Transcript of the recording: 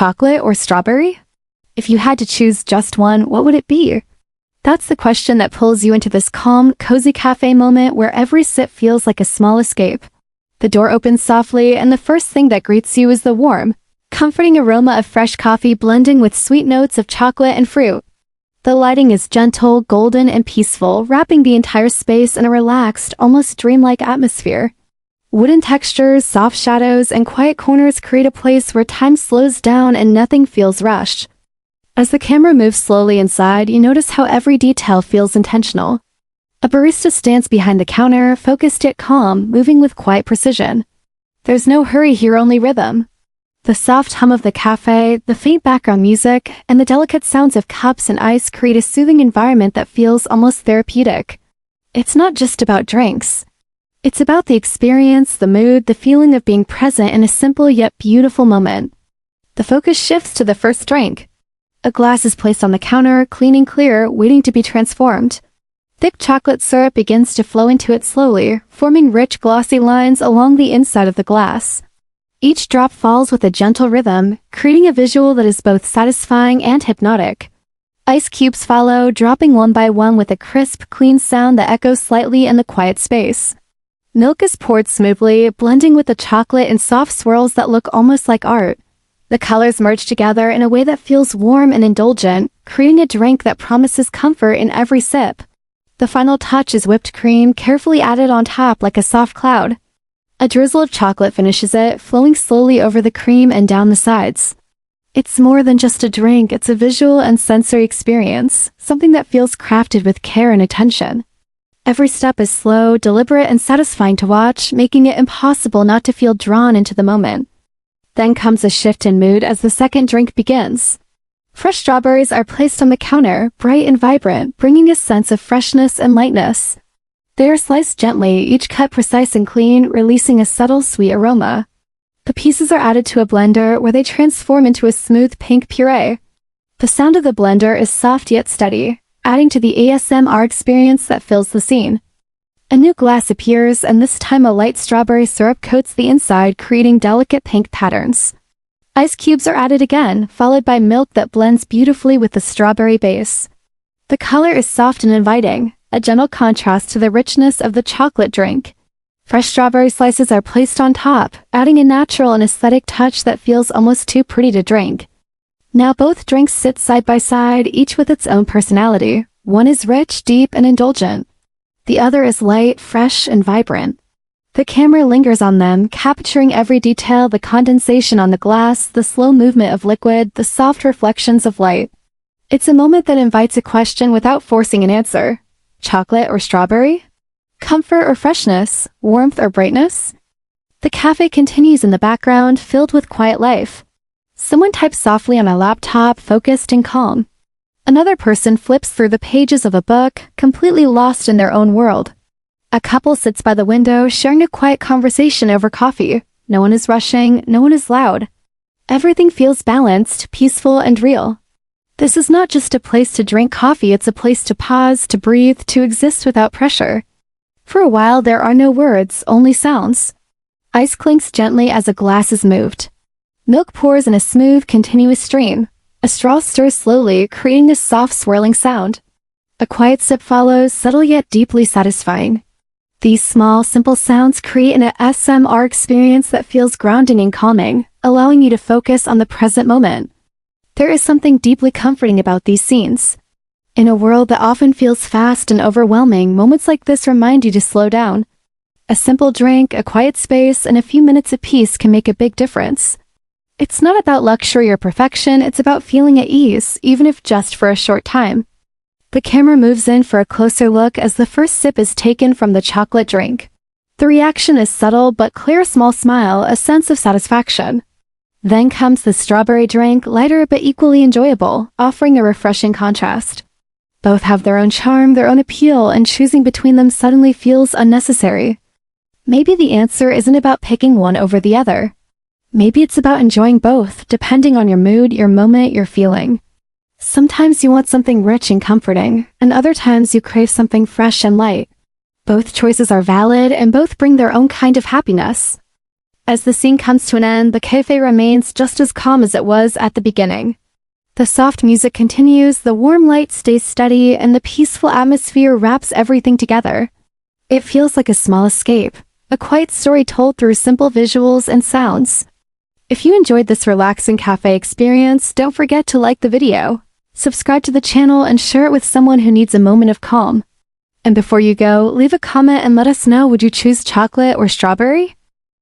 Chocolate or strawberry? If you had to choose just one, what would it be? That's the question that pulls you into this calm, cozy cafe moment where every sip feels like a small escape. The door opens softly, and the first thing that greets you is the warm, comforting aroma of fresh coffee blending with sweet notes of chocolate and fruit. The lighting is gentle, golden, and peaceful, wrapping the entire space in a relaxed, almost dreamlike atmosphere. Wooden textures, soft shadows, and quiet corners create a place where time slows down and nothing feels rushed. As the camera moves slowly inside, you notice how every detail feels intentional. A barista stands behind the counter, focused yet calm, moving with quiet precision. There's no hurry here, only rhythm. The soft hum of the cafe, the faint background music, and the delicate sounds of cups and ice create a soothing environment that feels almost therapeutic. It's not just about drinks. It's about the experience, the mood, the feeling of being present in a simple yet beautiful moment. The focus shifts to the first drink. A glass is placed on the counter, clean and clear, waiting to be transformed. Thick chocolate syrup begins to flow into it slowly, forming rich, glossy lines along the inside of the glass. Each drop falls with a gentle rhythm, creating a visual that is both satisfying and hypnotic. Ice cubes follow, dropping one by one with a crisp, clean sound that echoes slightly in the quiet space. Milk is poured smoothly, blending with the chocolate in soft swirls that look almost like art. The colors merge together in a way that feels warm and indulgent, creating a drink that promises comfort in every sip. The final touch is whipped cream, carefully added on top like a soft cloud. A drizzle of chocolate finishes it, flowing slowly over the cream and down the sides. It's more than just a drink, it's a visual and sensory experience, something that feels crafted with care and attention. Every step is slow, deliberate, and satisfying to watch, making it impossible not to feel drawn into the moment. Then comes a shift in mood as the second drink begins. Fresh strawberries are placed on the counter, bright and vibrant, bringing a sense of freshness and lightness. They are sliced gently, each cut precise and clean, releasing a subtle sweet aroma. The pieces are added to a blender where they transform into a smooth pink puree. The sound of the blender is soft yet steady, adding to the ASMR experience that fills the scene. A new glass appears, and this time a light strawberry syrup coats the inside, creating delicate pink patterns. Ice cubes are added again, followed by milk that blends beautifully with the strawberry base. The color is soft and inviting, a gentle contrast to the richness of the chocolate drink. Fresh strawberry slices are placed on top, adding a natural and aesthetic touch that feels almost too pretty to drink. Now both drinks sit side by side, each with its own personality. One is rich, deep, and indulgent. The other is light, fresh, and vibrant. The camera lingers on them, capturing every detail: the condensation on the glass, the slow movement of liquid, the soft reflections of light. It's a moment that invites a question without forcing an answer. Chocolate or strawberry? Comfort or freshness? Warmth or brightness? The cafe continues in the background, filled with quiet life. Someone types softly on a laptop, focused and calm. Another person flips through the pages of a book, completely lost in their own world. A couple sits by the window, sharing a quiet conversation over coffee. No one is rushing, no one is loud. Everything feels balanced, peaceful, and real. This is not just a place to drink coffee, it's a place to pause, to breathe, to exist without pressure. For a while, there are no words, only sounds. Ice clinks gently as a glass is moved. Milk pours in a smooth, continuous stream. A straw stirs slowly, creating a soft swirling sound. A quiet sip follows, subtle yet deeply satisfying. These small, simple sounds create an ASMR experience that feels grounding and calming, allowing you to focus on the present moment. There is something deeply comforting about these scenes. In a world that often feels fast and overwhelming, moments like this remind you to slow down. A simple drink, a quiet space, and a few minutes of peace can make a big difference. It's not about luxury or perfection, it's about feeling at ease, even if just for a short time. The camera moves in for a closer look as the first sip is taken from the chocolate drink. The reaction is subtle but clear: a small smile, a sense of satisfaction. Then comes the strawberry drink, lighter but equally enjoyable, offering a refreshing contrast. Both have their own charm, their own appeal, and choosing between them suddenly feels unnecessary. Maybe the answer isn't about picking one over the other. Maybe it's about enjoying both, depending on your mood, your moment, your feeling. Sometimes you want something rich and comforting, and other times you crave something fresh and light. Both choices are valid, and both bring their own kind of happiness. As the scene comes to an end, the cafe remains just as calm as it was at the beginning. The soft music continues, the warm light stays steady, and the peaceful atmosphere wraps everything together. It feels like a small escape, a quiet story told through simple visuals and sounds. If you enjoyed this relaxing cafe experience, don't forget to like the video, subscribe to the channel, and share it with someone who needs a moment of calm. And before you go, leave a comment and let us know, would you choose chocolate or strawberry?